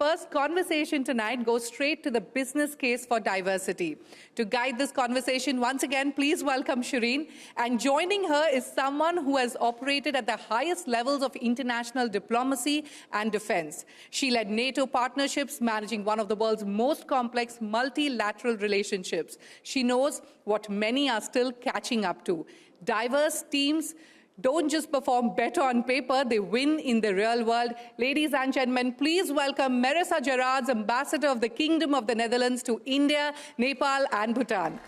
first conversation tonight goes straight to the business case for diversity. To guide this conversation, once again, please welcome Shireen. And joining her is someone who has operated at the highest levels of international diplomacy and defense. She led NATO partnerships, managing one of the world's most complex multilateral relationships. She knows what many are still catching up to. Diverse teams don't just perform better on paper, they win in the real world. Ladies and gentlemen, please welcome Marisa Gerards, Ambassador of the Kingdom of the Netherlands to India, Nepal and Bhutan.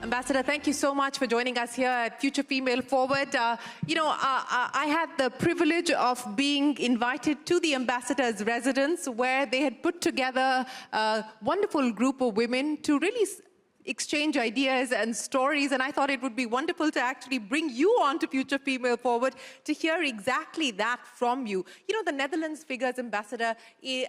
Ambassador, thank you so much for joining us here at Future Female Forward. I had the privilege of being invited to the ambassador's residence where they had put together a wonderful group of women to really exchange ideas and stories, and I thought it would be wonderful to actually bring you on to Future Female Forward to hear exactly that from you. You know, the Netherlands figures, Ambassador,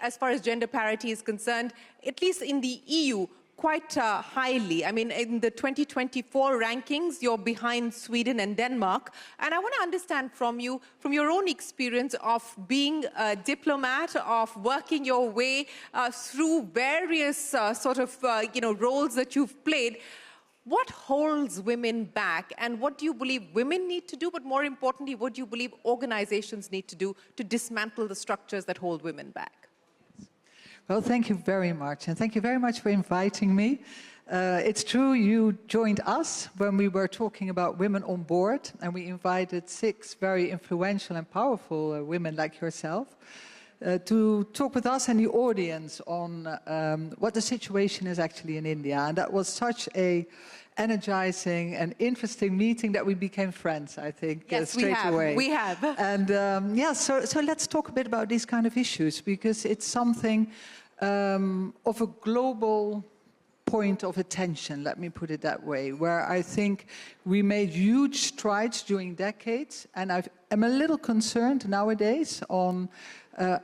as far as gender parity is concerned, at least in the EU, quite highly. I mean, in the 2024 rankings, you're behind Sweden and Denmark. And I want to understand from you, from your own experience of being a diplomat, of working your way through various roles that you've played, what holds women back, and what do you believe women need to do, but more importantly, what do you believe organizations need to do to dismantle the structures that hold women back? Well, thank you very much, and thank you very much for inviting me. It's true, you joined us when we were talking about women on board, and we invited 6 very influential and powerful women like yourself to talk with us and the audience on what the situation is actually in India. And that was such a energizing and interesting meeting that we became friends, I think, straight away. We have. And so let's talk a bit about these kind of issues, because it's something of a global point of attention, let me put it that way, where I think we made huge strides during decades, and I'm a little concerned nowadays on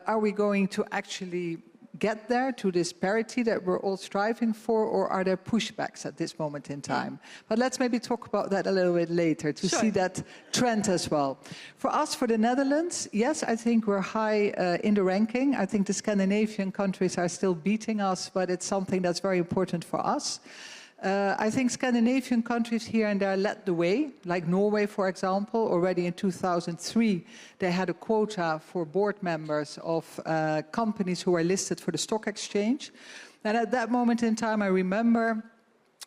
are we going to actually get there to this parity that we're all striving for, or are there pushbacks at this moment in time? But let's maybe talk about that a little bit later to see that trend as well. For us, for the Netherlands, yes, I think we're high in the ranking. I think the Scandinavian countries are still beating us, but it's something that's very important for us. I think Scandinavian countries here and there led the way, like Norway, for example. Already in 2003, they had a quota for board members of companies who were listed for the stock exchange. And at that moment in time, I remember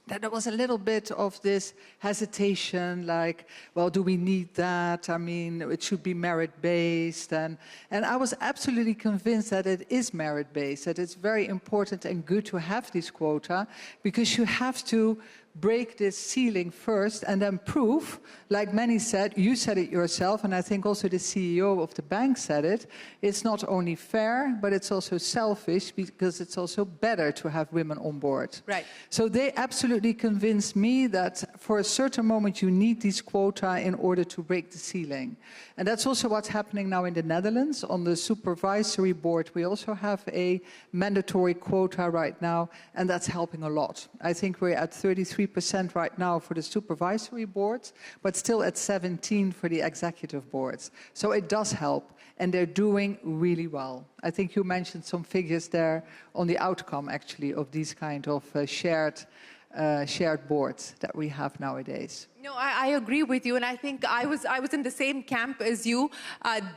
that there was a little bit of this hesitation, like, well, do we need that? I mean, it should be merit-based. And I was absolutely convinced that it is merit-based, that it's very important and good to have this quota, because you have to break this ceiling first and then prove, like many said, you said it yourself, and I think also the CEO of the bank said it, it's not only fair, but it's also selfish, because it's also better to have women on board. Right. So they absolutely convinced me that for a certain moment you need this quota in order to break the ceiling. And that's also what's happening now in the Netherlands. On the supervisory board, we also have a mandatory quota right now, and that's helping a lot. I think we're at 33% right now for the supervisory boards, but still at 17% for the executive boards. So it does help, and they're doing really well. I think you mentioned some figures there on the outcome, actually, of these kind of shared boards that we have nowadays. No, I agree with you, and I think I was in the same camp as you,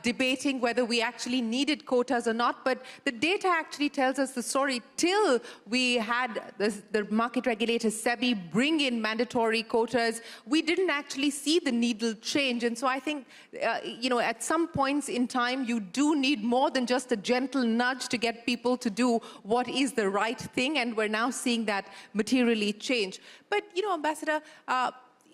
debating whether we actually needed quotas or not. But the data actually tells us the story. Till we had the market regulator SEBI bring in mandatory quotas, we didn't actually see the needle change. And so I think, at some points in time, you do need more than just a gentle nudge to get people to do what is the right thing. And we're now seeing that materially change. But, Ambassador,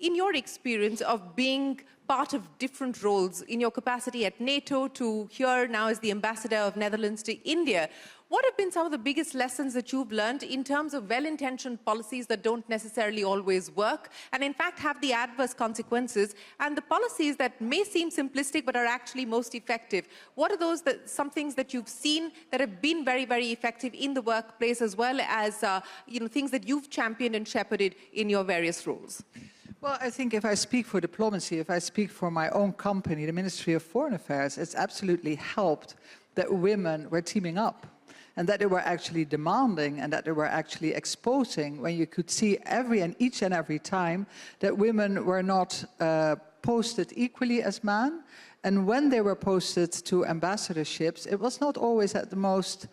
in your experience of being part of different roles in your capacity at NATO to here now as the ambassador of Netherlands to India, what have been some of the biggest lessons that you've learned in terms of well-intentioned policies that don't necessarily always work and in fact have the adverse consequences, and the policies that may seem simplistic but are actually most effective? What are some things that you've seen that have been very, very effective in the workplace, as well as things that you've championed and shepherded in your various roles? Well, I think if I speak for diplomacy, if I speak for my own company, the Ministry of Foreign Affairs, it's absolutely helped that women were teaming up and that they were actually demanding and that they were actually exposing, when you could see each and every time that women were not posted equally as men. And when they were posted to ambassadorships, it was not always at the most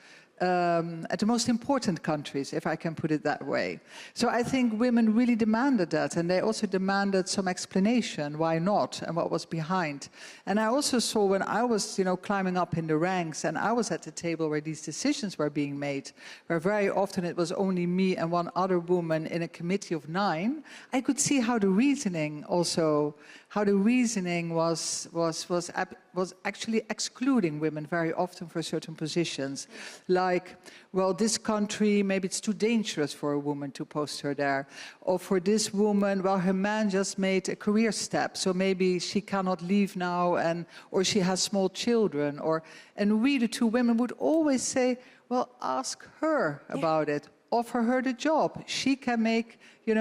important countries, if I can put it that way. So I think women really demanded that, and they also demanded some explanation why not and what was behind. And I also saw when I was, climbing up in the ranks and I was at the table where these decisions were being made, where very often it was only me and one other woman in a committee of 9, I could see how the reasoning was actually excluding women very often for certain positions. Like, well, this country, maybe it's too dangerous for a woman to post her there. Or for this woman, well, her man just made a career step, so maybe she cannot leave now, or she has small children. And we, the 2 women, would always say, well, ask her about it. Offer her the job. She can make,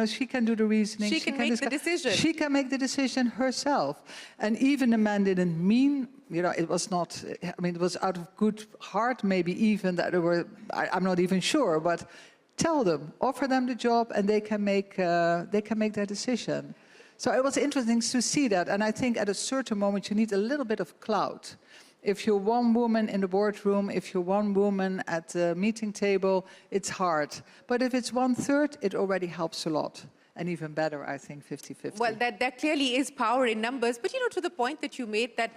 she can do the reasoning. She can make the decision. She can make the decision herself. And even the man didn't mean, it was not, it was out of good heart, maybe even that they were, I'm not even sure, but tell them, offer them the job, and they can make their decision. So it was interesting to see that. And I think at a certain moment, you need a little bit of clout. If you're one woman in the boardroom, if you're one woman at the meeting table, it's hard. But if it's 1/3, it already helps a lot. And even better, I think, 50-50. Well, there clearly is power in numbers. But, to the point that you made, that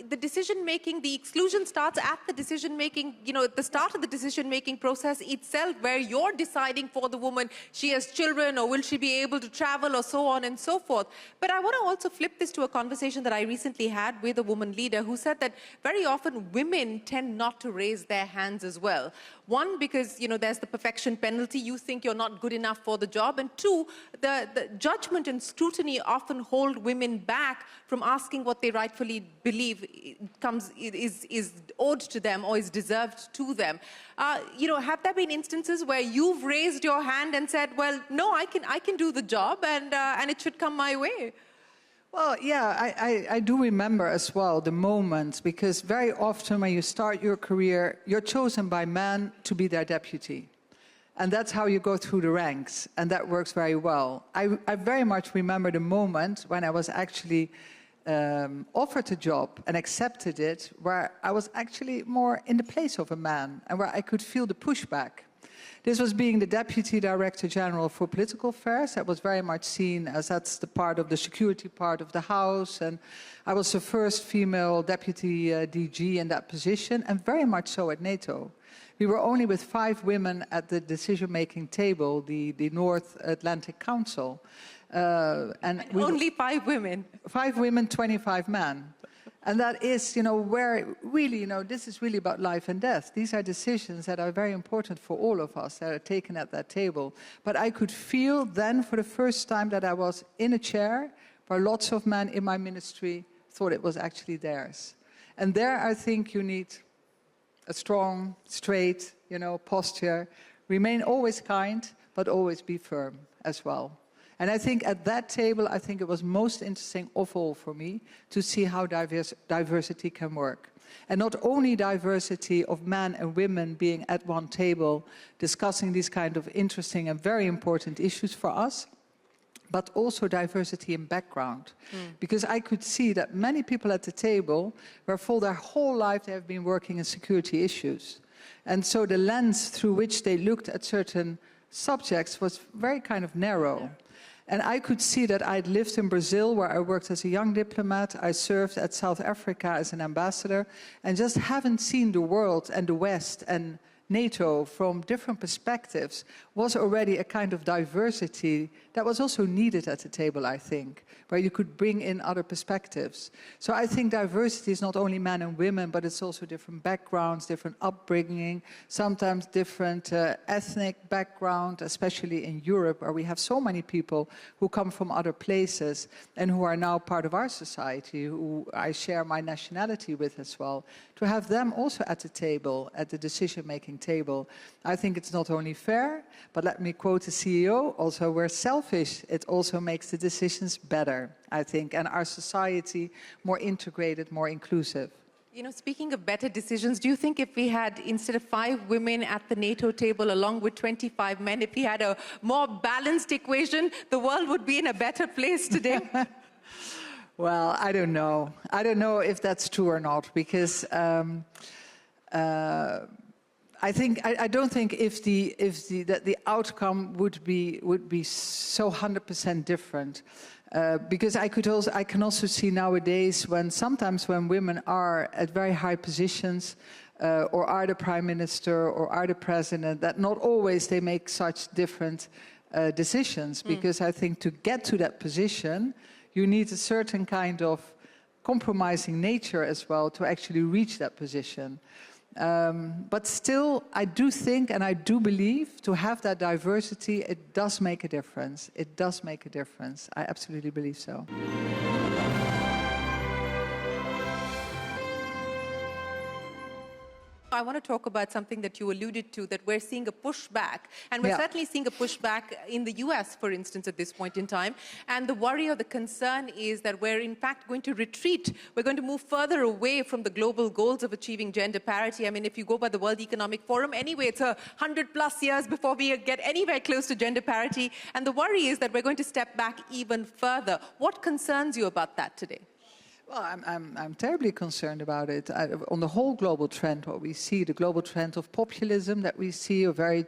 the decision-making, the exclusion starts at the decision-making, at the start of the decision-making process itself, where you're deciding for the woman, she has children, or will she be able to travel, or so on and so forth. But I want to also flip this to a conversation that I recently had with a woman leader who said that very often women tend not to raise their hands as well. One, because, there's the perfection penalty. You think you're not good enough for the job. And 2, the judgment and scrutiny often hold women back from asking what they rightfully believe is owed to them or is deserved to them. Have there been instances where you've raised your hand and said, well, no, I can do the job and it should come my way? Well, yeah, I do remember as well the moments, because very often when you start your career, you're chosen by men to be their deputy. And that's how you go through the ranks, and that works very well. I very much remember the moment when I was actually offered a job and accepted it, where I was actually more in the place of a man and where I could feel the pushback. This was being the Deputy Director General for Political Affairs. That was very much seen as that's the part of the security part of the House. And I was the first female Deputy DG in that position, and very much so at NATO. We were only with 5 women at the decision-making table, the North Atlantic Council. And only 5 women? 5 women, 25 men. And that is, where really, this is really about life and death. These are decisions that are very important for all of us that are taken at that table. But I could feel then for the first time that I was in a chair where lots of men in my ministry thought it was actually theirs. And there I think you need a strong, straight, posture. Remain always kind, but always be firm as well. And I think at that table, I think it was most interesting of all for me to see how diversity can work. And not only diversity of men and women being at one table discussing these kind of interesting and very important issues for us, but also diversity in background. Because I could see that many people at the table were for their whole life they have been working in security issues. And so the lens through which they looked at certain subjects was very kind of narrow. And I could see that I'd lived in Brazil, where I worked as a young diplomat. I served at South Africa as an ambassador, and just haven't seen the world and the West and NATO from different perspectives was already a kind of diversity that was also needed at the table, I think, where you could bring in other perspectives. So I think diversity is not only men and women, but it's also different backgrounds, different upbringing, sometimes different ethnic background, especially in Europe, where we have so many people who come from other places and who are now part of our society, who I share my nationality with as well. To have them also at the table, at the decision-making table, I think it's not only fair, but let me quote the CEO, also we're selfish. It also makes the decisions better, I think, and our society more integrated, more inclusive. You know, speaking of better decisions, do you think if we had, instead of 5 women at the NATO table along with 25 men, if we had a more balanced equation, the world would be in a better place today? Well, I don't know. I don't know if that's true or not, because I don't think if the outcome would be so 100% different, because I can also see nowadays sometimes when women are at very high positions or are the prime minister or are the president, that not always they make such different decisions, because I think to get to that position you need a certain kind of compromising nature as well to actually reach that position. But still, I do think and I do believe to have that diversity, it does make a difference. It does make a difference. I absolutely believe so. I want to talk about something that you alluded to, that we're seeing a pushback. And we're certainly seeing a pushback in the US, for instance, at this point in time. And the worry or the concern is that we're in fact going to retreat. We're going to move further away from the global goals of achieving gender parity. I mean, if you go by the World Economic Forum, anyway, it's 100+ years before we get anywhere close to gender parity. And the worry is that we're going to step back even further. What concerns you about that today? Well, I'm terribly concerned about it. On the whole global trend, what we see, the global trend of populism that we see, of very,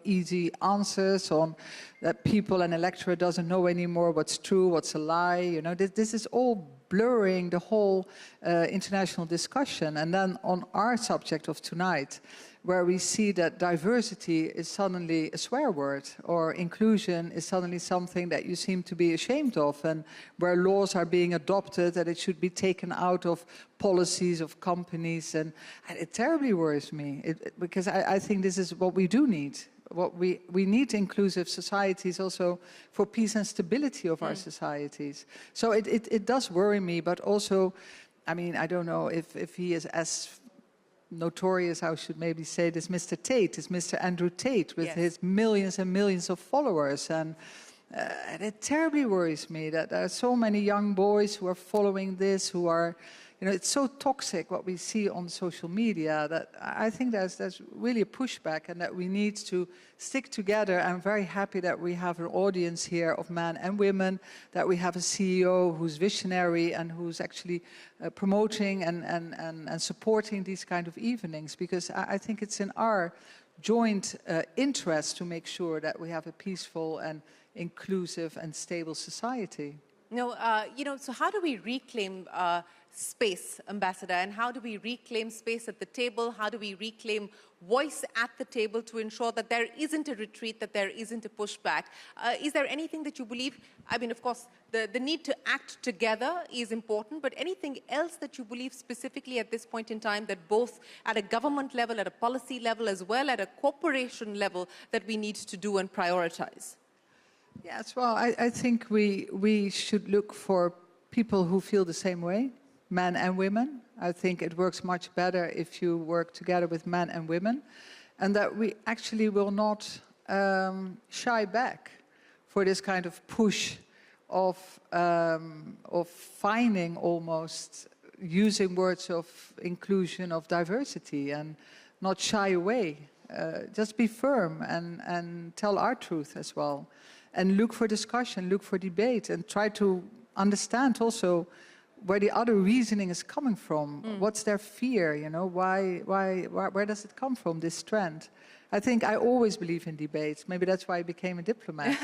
easy answers on that people and electorate doesn't know anymore what's true, what's a lie. This is all blurring the whole international discussion. And then on our subject of tonight, where we see that diversity is suddenly a swear word, or inclusion is suddenly something that you seem to be ashamed of, and where laws are being adopted that it should be taken out of policies of companies. And it terribly worries me, because I think this is what we do need. We need inclusive societies also for peace and stability of our societies. So it does worry me, but also, I mean, I don't know if he is as notorious, I should maybe say this, Mr. Tate, is Mr. Andrew Tate, with his millions and millions of followers. And it terribly worries me that there are so many young boys who are following this, who are, it's so toxic what we see on social media, that I think there's really a pushback, and that we need to stick together. I'm very happy that we have an audience here of men and women, that we have a CEO who's visionary and who's actually promoting and supporting these kind of evenings, because I think it's in our joint interest to make sure that we have a peaceful and inclusive and stable society. No, so how do we reclaim space, Ambassador, and how do we reclaim space at the table? How do we reclaim voice at the table to ensure that there isn't a retreat, that there isn't a pushback? Is there anything that you believe, I mean, of course, the need to act together is important, but anything else that you believe specifically at this point in time, that both at a government level, at a policy level, as well at a corporation level, that we need to do and prioritize? Yes, well, I think we should look for people who feel the same way, men and women. I think it works much better if you work together with men and women, and that we actually will not shy back for this kind of push of finding, almost using words of inclusion, of diversity, and not shy away. Just be firm and tell our truth as well. And look for discussion, look for debate, and try to understand also where the other reasoning is coming from. What's their fear, where does it come from, this trend? I think I always believe in debates. Maybe that's why I became a diplomat.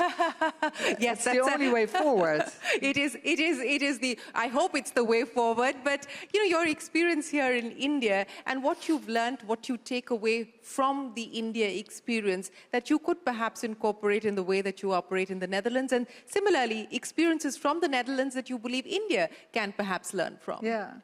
Yes, that's the only way forward. It is the, I hope it's the way forward, but you know, your experience here in India and what you've learned, what you take away from the India experience that you could perhaps incorporate in the way that you operate in the Netherlands, and similarly, experiences from the Netherlands that you believe India can perhaps learn from. Yeah.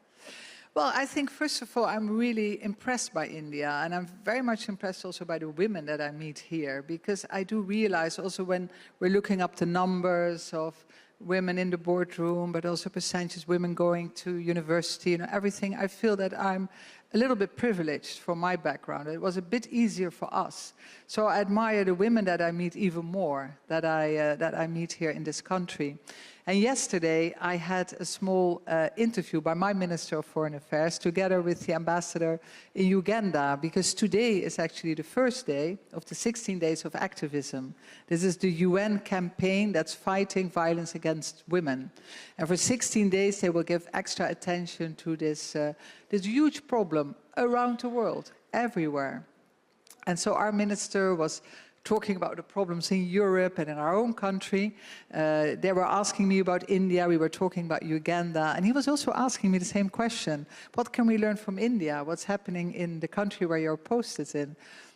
Well, I think, first of all, I'm really impressed by India, and I'm very much impressed also by the women that I meet here, because I do realize also when we're looking up the numbers of women in the boardroom, but also percentages women going to university, you know, everything, I feel that I'm a little bit privileged from my background. It was a bit easier for us. So I admire the women that I meet even more, that I meet here in this country. And yesterday, I had a small interview by my Minister of Foreign Affairs together with the ambassador in Uganda, because today is actually the first day of the 16 days of activism. This is the UN campaign that's fighting violence against women. And for 16 days, they will give extra attention to this huge problem around the world, everywhere. And so our minister was talking about the problems in Europe and in our own country. They were asking me about India, we were talking about Uganda, and he was also asking me the same question. What can we learn from India? What's happening in the country where you're posted in?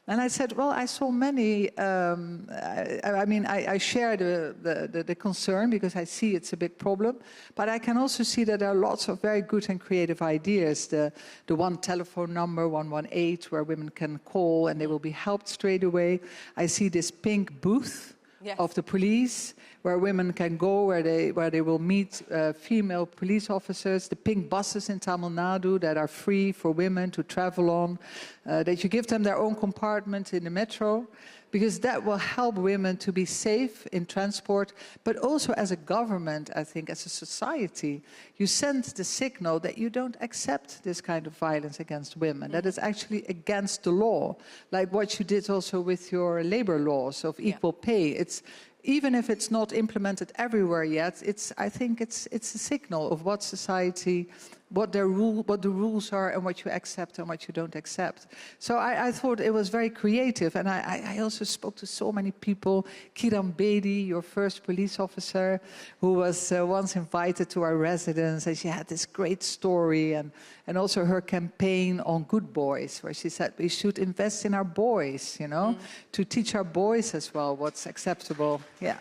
And I said, well, I saw many, I share the concern because I see it's a big problem, but I can also see that there are lots of very good and creative ideas. The one telephone number, 118, where women can call and they will be helped straight away. I see this pink booth. Yes. Of the police, where women can go, where they will meet female police officers, the pink buses in Tamil Nadu that are free for women to travel on, that you give them their own compartment in the metro, because that will help women to be safe in transport, but also as a government, I think, as a society, you send the signal that you don't accept this kind of violence against women, that is actually against the law, like what you did also with your labor laws of equal pay. It's, even if it's not implemented everywhere yet, I think it's a signal of what society, what the rules are and what you accept and what you don't accept. So I thought it was very creative, and I also spoke to so many people. Kiran Bedi, your first police officer, who was once invited to our residence, and she had this great story, and also her campaign on good boys, where she said we should invest in our boys, you know, to teach our boys as well what's acceptable. Yeah.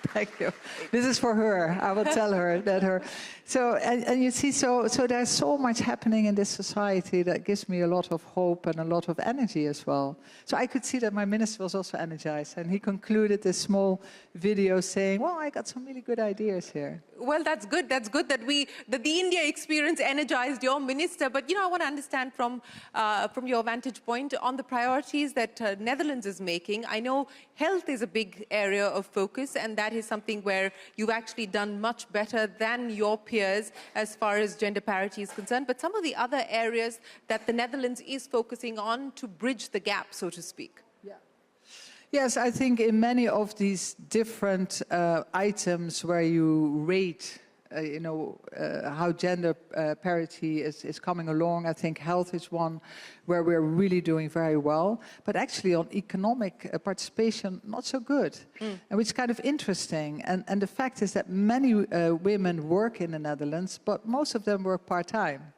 Thank you. This is for her. I will tell her that her. So, and you see, so there's so much happening in this society that gives me a lot of hope and a lot of energy as well. So I could see that my minister was also energized, and he concluded this small video saying, well, I got some really good ideas here. Well, that's good. That's good that the India experience energized your minister. But, you know, I want to understand from your vantage point on the priorities that Netherlands is making. I know health is a big area of focus, and that is something where you've actually done much better than your peers as far as gender parity is concerned. But some of the other areas that the Netherlands is focusing on to bridge the gap, so to speak. Yes, I think in many of these different items where you rate, how gender parity is coming along, I think health is one where we're really doing very well. But actually on economic participation, not so good, and which is kind of interesting. And the fact is that many women work in the Netherlands, but most of them work part-time,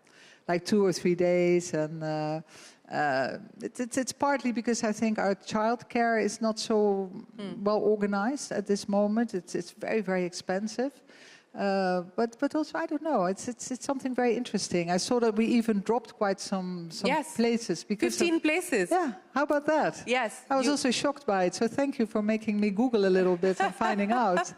like 2 or 3 days, and it's partly because I think our childcare is not so well organized at this moment. It's very, very expensive. But also, I don't know, it's something very interesting. I saw that we even dropped quite some places. Because 15 places. Yeah, how about that? Yes. I was also shocked by it, so thank you for making me Google a little bit and finding out.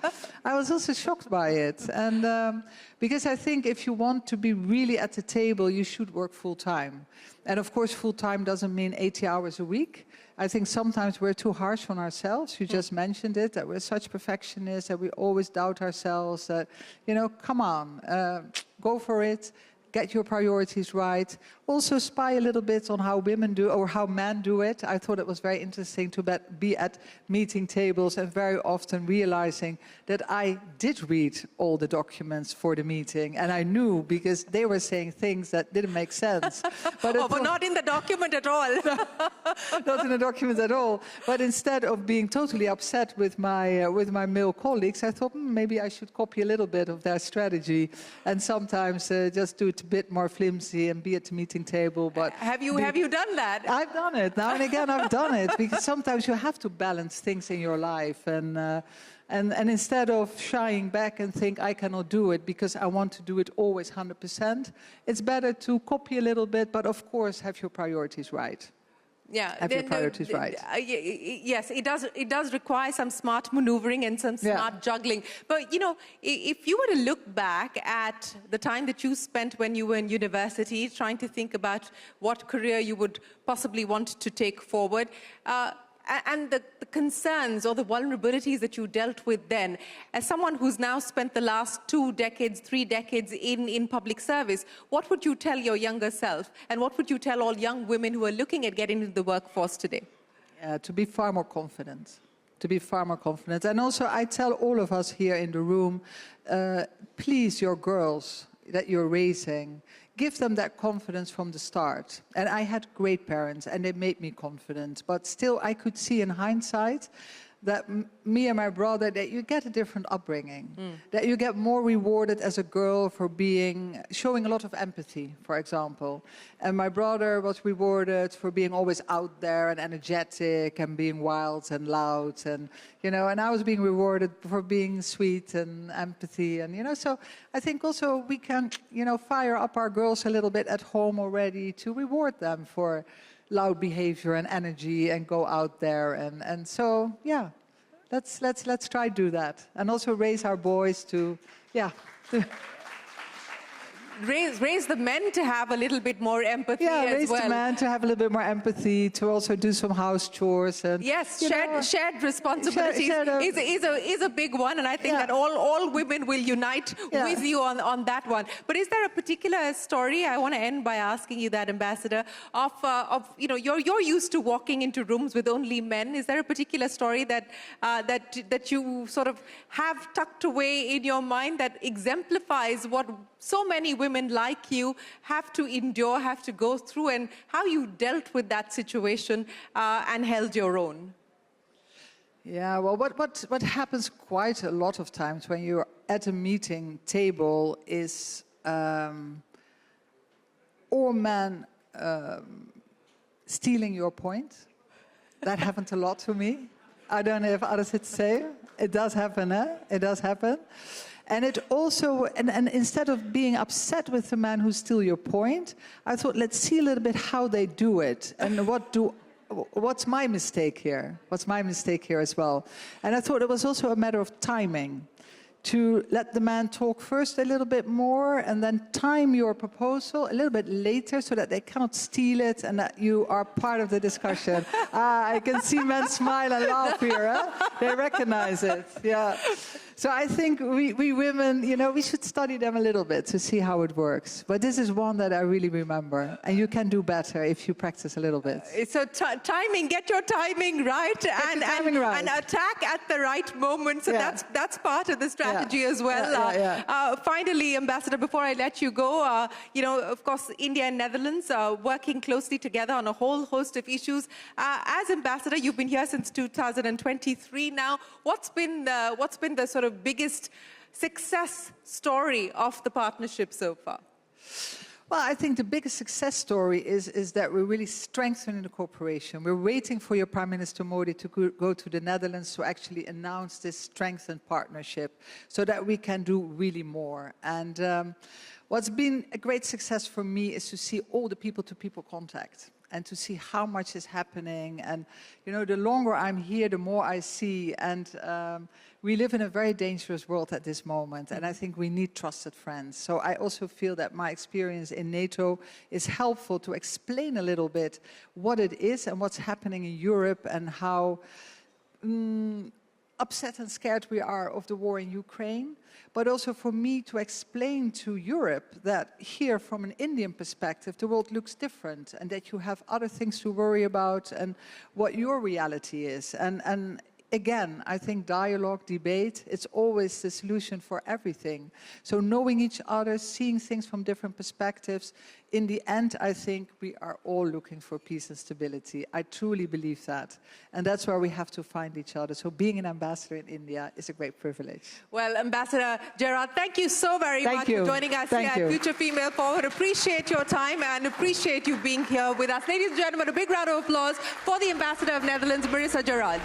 I was also shocked by it. And because I think if you want to be really at the table, you should work full-time. And of course, full-time doesn't mean 80 hours a week. I think sometimes we're too harsh on ourselves. You just mentioned it, that we're such perfectionists, that we always doubt ourselves, that, you know, come on, go for it. get your priorities right. Also spy a little bit on how women do or how men do it. I thought it was very interesting to be at meeting tables and very often realizing that I did read all the documents for the meeting, and I knew because they were saying things that didn't make sense. But not in the document at all. Not in the document at all. But instead of being totally upset with my male colleagues, I thought maybe I should copy a little bit of their strategy and sometimes just do it a bit more flimsy and be at the meeting table. But have you done that? I've done it. Now and again I've done it, because sometimes you have to balance things in your life, and instead of shying back and think I cannot do it because I want to do it always 100%, it's better to copy a little bit, but of course have your priorities right. Yeah, have your priorities right. Yes, it does require some smart maneuvering and some smart juggling. But, you know, if you were to look back at the time that you spent when you were in university trying to think about what career you would possibly want to take forward, and the concerns or the vulnerabilities that you dealt with then, as someone who's now spent the last 2 decades, 3 decades in public service, what would you tell your younger self? And what would you tell all young women who are looking at getting into the workforce today? To be far more confident. To be far more confident. And also I tell all of us here in the room, please your girls that you're raising, give them that confidence from the start. And I had great parents and they made me confident, but still I could see in hindsight that me and my brother, that you get a different upbringing, that you get more rewarded as a girl for showing a lot of empathy, for example. And my brother was rewarded for being always out there and energetic and being wild and loud, and, you know, and I was being rewarded for being sweet and empathy, and, you know, so I think also we can, you know, fire up our girls a little bit at home already to reward them for loud behavior and energy and go out there, and so yeah, let's try to do that, and also raise our boys to raise the men to have a little bit more empathy as well. Yeah, raise the men to have a little bit more empathy, to also do some house chores. And yes, shared responsibilities is a big one, and I think that all women will unite with you on that one. But is there a particular story, I want to end by asking you that, Ambassador, of you know, you're used to walking into rooms with only men. Is there a particular story that you sort of have tucked away in your mind that exemplifies what so many women like you have to endure, have to go through, and how you dealt with that situation and held your own? Yeah, well, what happens quite a lot of times when you're at a meeting table is or men stealing your point. That happened a lot to me. I don't know if others would say. It does happen, eh? It does happen. And it also, and instead of being upset with the man who steal your point, I thought, let's see a little bit how they do it, and what's my mistake here? What's my mistake here as well? And I thought it was also a matter of timing, to let the man talk first a little bit more and then time your proposal a little bit later so that they cannot steal it and that you are part of the discussion. I can see men smile and laugh here. Huh? They recognize it. Yeah. So I think we women, you know, we should study them a little bit to see how it works. But this is one that I really remember. And you can do better if you practice a little bit. So timing, get your timing right, and attack at the right moment. So that's part of the strategy as well. Finally, Ambassador, before I let you go, you know, of course, India and Netherlands are working closely together on a whole host of issues. As Ambassador, you've been here since 2023 now. What's been the sort of biggest success story of the partnership so far? Well, I think the biggest success story is that we're really strengthening the cooperation. We're waiting for your Prime Minister Modi to go to the Netherlands to actually announce this strengthened partnership so that we can do really more. And what's been a great success for me is to see all the people-to-people contact and to see how much is happening. And, you know, the longer I'm here, the more I see. And we live in a very dangerous world at this moment, and I think we need trusted friends. So I also feel that my experience in NATO is helpful to explain a little bit what it is and what's happening in Europe and how upset and scared we are of the war in Ukraine, but also for me to explain to Europe that here, from an Indian perspective, the world looks different and that you have other things to worry about and what your reality is. And again, I think dialogue, debate, it's always the solution for everything. So knowing each other, seeing things from different perspectives, in the end, I think we are all looking for peace and stability. I truly believe that. And that's where we have to find each other. So being an ambassador in India is a great privilege. Well, Ambassador Gerard, thank you so very much for joining us here at Future Female Forward. Appreciate your time and appreciate you being here with us. Ladies and gentlemen, a big round of applause for the Ambassador of Netherlands, Marisa Gerards.